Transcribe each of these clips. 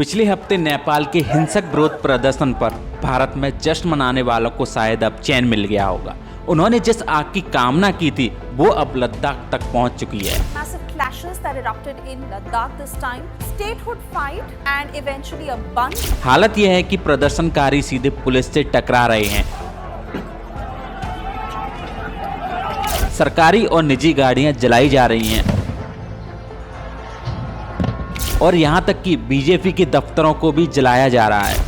पिछले हफ्ते नेपाल के हिंसक विरोध प्रदर्शन पर भारत में जश्न मनाने वालों को शायद अब चैन मिल गया होगा। उन्होंने जिस आग की कामना की थी वो अब लद्दाख तक पहुंच चुकी है। Massive clashes that erupted in Ladakh this time, statehood fight and eventually a bunch. हालत यह है कि प्रदर्शनकारी सीधे पुलिस से टकरा रहे हैं। सरकारी और निजी गाड़ियां जलाई जा रही हैं और यहां तक कि बीजेपी के दफ्तरों को भी जलाया जा रहा है।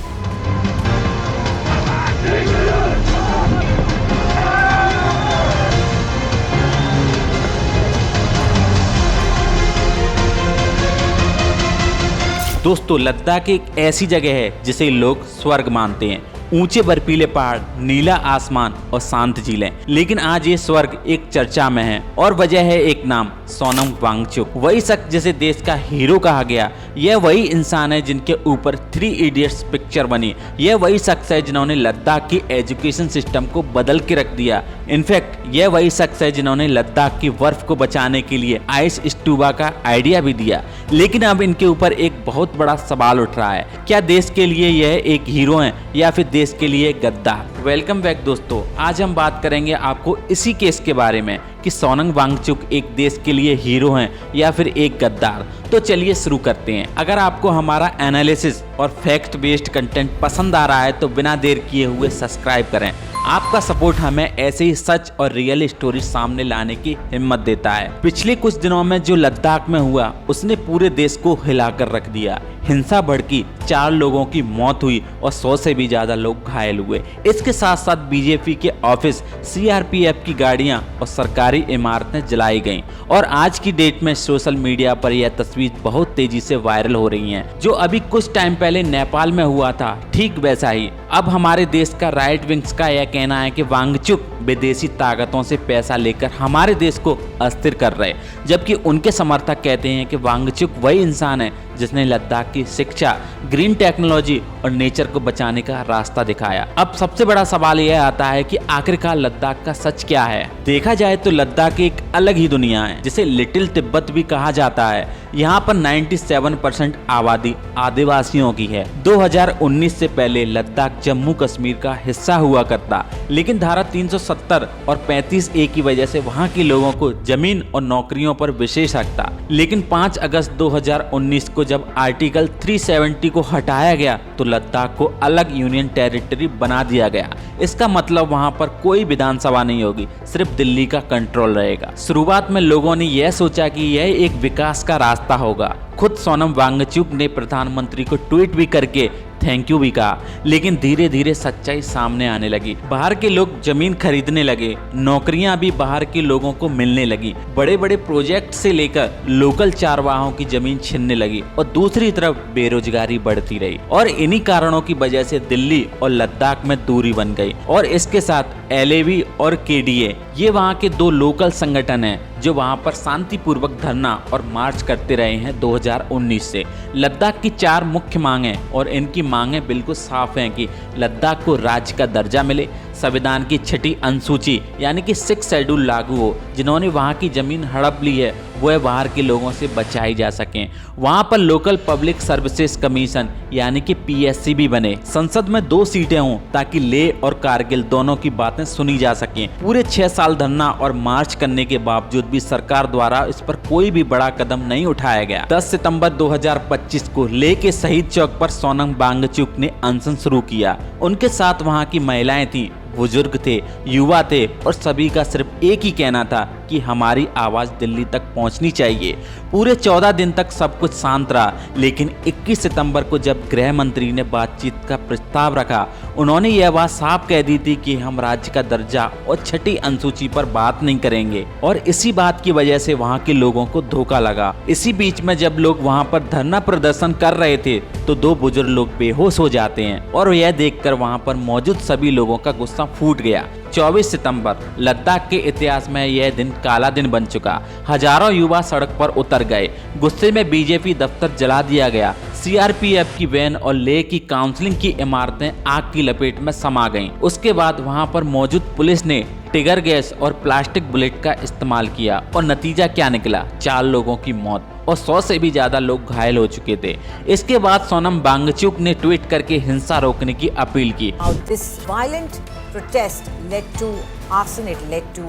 दोस्तों, लद्दाख एक ऐसी जगह है जिसे लोग स्वर्ग मानते हैं। ऊंचे बर्फीले पहाड़, नीला आसमान और शांत झीलें। लेकिन आज ये स्वर्ग एक चर्चा में है और वजह है एक नाम, सोनम वांगचुक। वही शख्स जिसे देश का हीरो कहा गया। यह वही इंसान है जिनके ऊपर 3 इडियट्स पिक्चर बनी। यह वही शख्स है जिन्होंने लद्दाख की एजुकेशन सिस्टम को बदल के रख दिया। इनफैक्ट यह वही शख्स है जिन्होंने लद्दाख की बर्फ को बचाने के लिए आइस स्टूबा का आइडिया भी दिया। लेकिन अब इनके ऊपर एक बहुत बड़ा सवाल उठ रहा है, क्या देश के लिए यह एक हीरो है या फिर देश के लिए गद्दार। वेलकम बैक दोस्तों, आज हम बात करेंगे आपको इसी केस के बारे में कि सोनम वांगचुक एक देश के लिए हीरो हैं या फिर एक गद्दार। तो चलिए शुरू करते हैं। अगर आपको हमारा एनालिसिस और फैक्ट बेस्ड कंटेंट पसंद आ रहा है तो बिना देर किए हुए सब्सक्राइब करें। आपका सपोर्ट हमें ऐसे ही सच और रियल स्टोरी सामने लाने की हिम्मत देता है। पिछले कुछ दिनों में जो लद्दाख में हुआ उसने पूरे देश को हिलाकर रख दिया। हिंसा भड़की, 4 लोगों की मौत हुई और 100 से भी ज्यादा लोग घायल हुए। इसके साथ साथ बीजेपी के ऑफिस, सीआरपीएफ की गाड़ियां और सरकारी इमारतें जलाई गईं। और आज की डेट में सोशल मीडिया पर यह तस्वीर बहुत तेजी से वायरल हो रही हैं। जो अभी कुछ टाइम पहले नेपाल में हुआ था, ठीक वैसा ही अब हमारे देश का राइट विंग्स का यह कहना है कि वांगचुक विदेशी ताकतों से पैसा लेकर हमारे देश को अस्थिर कर रहे, जबकि उनके समर्थक कहते हैं कि वांगचुक वही इंसान है जिसने लद्दाख की शिक्षा, ग्रीन टेक्नोलॉजी और नेचर को बचाने का रास्ता दिखाया। अब सबसे बड़ा सवाल यह आता है कि आखिरकार लद्दाख का सच क्या है। देखा जाए तो लद्दाख एक अलग ही दुनिया है, जिसे लिटिल तिब्बत भी कहा जाता है। यहाँ पर 97% आबादी आदिवासियों की है। 2019 से पहले लद्दाख जम्मू कश्मीर का हिस्सा हुआ करता, लेकिन धारा 370 और 35A की वजह से वहाँ के लोगों को जमीन और नौकरियों पर विशेष हक था। लेकिन 5 अगस्त 2019 को जब आर्टिकल 370 को हटाया गया तो लद्दाख को अलग यूनियन टेरिटरी बना दिया गया। इसका मतलब वहां पर कोई विधानसभा नहीं होगी, सिर्फ दिल्ली का कंट्रोल रहेगा। शुरुआत में लोगों ने यह सोचा कि यह एक विकास का रास्ता होगा। खुद सोनम वांगचुक ने प्रधानमंत्री को ट्वीट भी करके थैंक यू भी कहा। लेकिन धीरे धीरे सच्चाई सामने आने लगी। बाहर के लोग जमीन खरीदने लगे, नौकरियां भी बाहर के लोगों को मिलने लगी। बड़े बड़े प्रोजेक्ट से लेकर लोकल चारवाहों की जमीन छीनने लगी और दूसरी तरफ बेरोजगारी बढ़ती रही। और इन्हीं कारणों की वजह से दिल्ली और लद्दाख में दूरी बन गई। और इसके साथ LAV और KDA, ये वहाँ के 2 लोकल संगठन हैं जो वहां पर शांतिपूर्वक धरना और मार्च करते रहे हैं 2019 से। लद्दाख की 4 मुख्य मांगें और इनकी मांगें बिल्कुल साफ हैं कि लद्दाख को राज्य का दर्जा मिले, संविधान की 6ठी अनुसूची यानी कि 6 शेड्यूल लागू हो, जिन्होंने वहां की जमीन हड़प ली है वह बाहर के लोगों से बचाई जा सकें। वहां पर लोकल पब्लिक सर्विसेज कमीशन यानी कि PSC भी बने। संसद में 2 सीटें हों ताकि लेह और कारगिल दोनों की बातें सुनी जा सकें। पूरे 6 साल धरना और मार्च करने के बावजूद भी सरकार द्वारा इस पर कोई भी बड़ा कदम नहीं उठाया गया। 10 सितंबर 2025 को लेह के शहीद चौक पर सोनम वांगचुक ने अनशन शुरू किया। उनके साथ वहां की महिलाएं थी, बुजुर्ग थे, युवा थे और सभी का सिर्फ एक ही कहना था कि हमारी आवाज दिल्ली तक पहुंचनी चाहिए। पूरे 14 दिन तक सब कुछ शांत रहा, लेकिन 21 सितंबर को जब गृह मंत्री ने बातचीत का प्रस्ताव रखा, उन्होंने यह बात साफ कह दी थी कि हम राज्य का दर्जा और 6ठी अनुसूची पर बात नहीं करेंगे। और इसी बात की वजह से वहां के लोगों को धोखा लगा। इसी बीच में जब लोग वहां पर धरना प्रदर्शन कर रहे थे तो 2 बुजुर्ग लोग बेहोश हो जाते हैं और यह देखकर वहां पर मौजूद सभी लोगों का गुस्सा फूट गया। 24 सितंबर लद्दाख के इतिहास में यह दिन काला दिन बन चुका। हजारों युवा सड़क पर उतर गए। गुस्से में बीजेपी दफ्तर जला दिया गया। सीआरपीएफ की वैन और लेह की काउंसलिंग की इमारतें आग की लपेट में समा गईं। उसके बाद वहां पर मौजूद पुलिस ने टिगर गैस और प्लास्टिक बुलेट का इस्तेमाल किया और नतीजा क्या निकला, 4 लोगों की मौत और 100 से भी ज्यादा लोग घायल हो चुके थे। इसके बाद सोनम वांगचुक ने ट्वीट करके हिंसा रोकने की अपील की। This violent protest led to arson, it led to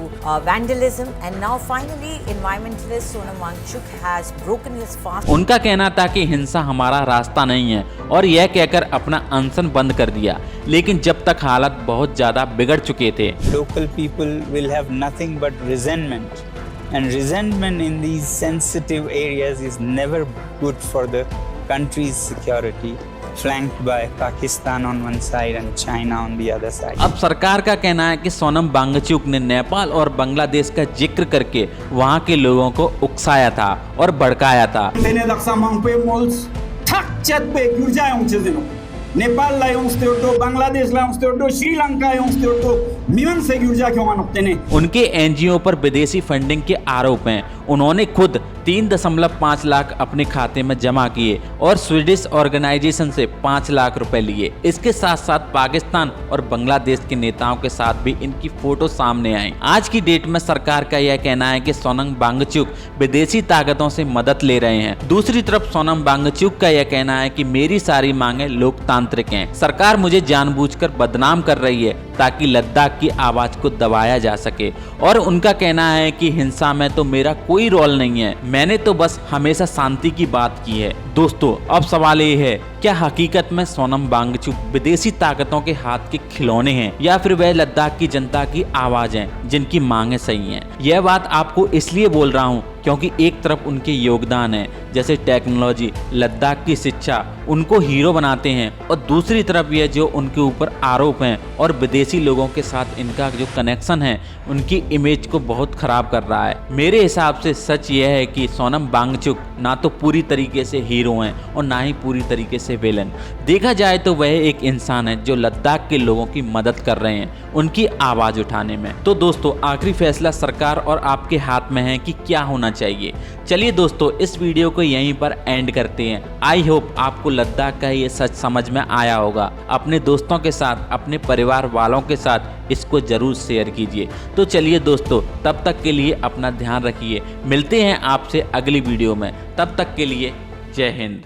vandalism, and now finally environmentalist Sonam Wangchuk has broken his fast. उनका कहना था कि हिंसा हमारा रास्ता नहीं है और यह कहकर अपना अनशन बंद कर दिया, लेकिन जब तक हालत बहुत ज्यादा बिगड़ चुके थे। Local people will have nothing but resentment, and resentment in these sensitive areas is never good for the country's security, flanked by Pakistan on one side and China on the other side. अब सरकार का कहना है कि सोनम वांगचुक ने नेपाल और बांग्लादेश का जिक्र करके वहां के लोगों को उकसाया था और भड़काया था। उनके एनजीओ पर विदेशी फंडिंग के आरोप हैं। उन्होंने खुद 3.5 लाख अपने खाते में जमा किए और स्वीडिश ऑर्गेनाइजेशन से 5 लाख रुपए लिए। इसके साथ साथ पाकिस्तान और बांग्लादेश के नेताओं के साथ भी इनकी फोटो सामने आई। आज की डेट में सरकार का यह कहना है कि सोनम वांगचुक विदेशी ताकतों से मदद ले रहे हैं। दूसरी तरफ सोनम वांगचुक का यह कहना है कि मेरी सारी मांगे लोकतांत्रिक हैं। सरकार मुझे जानबूझकर बदनाम कर रही है ताकि लद्दाख की आवाज को दबाया जा सके और उनका कहना है कि हिंसा में तो मेरा कोई रोल नहीं है, मैंने तो बस हमेशा शांति की बात की है। दोस्तों, अब सवाल ये है, क्या हकीकत में सोनम वांगचुक विदेशी ताकतों के हाथ के खिलौने हैं या फिर वह लद्दाख की जनता की आवाज हैं जिनकी मांगे सही हैं? यह बात आपको इसलिए बोल रहा हूँ क्योंकि एक तरफ उनके योगदान है जैसे टेक्नोलॉजी, लद्दाख की शिक्षा उनको हीरो बनाते हैं और दूसरी तरफ यह जो उनके ऊपर आरोप हैं और विदेशी लोगों के साथ इनका जो कनेक्शन है उनकी इमेज को बहुत खराब कर रहा है। मेरे हिसाब से सच यह है कि सोनम वांगचुक ना तो पूरी तरीके से हीरो हैं और ना ही पूरी तरीके से विलन। देखा जाए तो वह एक इंसान है जो लद्दाख के लोगों की मदद कर रहे हैं उनकी आवाज उठाने में। तो दोस्तों, आखिरी फैसला सरकार और आपके हाथ में है कि क्या होना चाहिए। चलिए दोस्तों, इस वीडियो को यहीं पर एंड करते हैं। आई होप आपको लद्दाख का ये सच समझ में आया होगा। अपने दोस्तों के साथ, अपने परिवार वालों के साथ इसको जरूर शेयर कीजिए। तो चलिए दोस्तों, तब तक के लिए अपना ध्यान रखिए। मिलते हैं आपसे अगली वीडियो में। तब तक के लिए जय हिंद।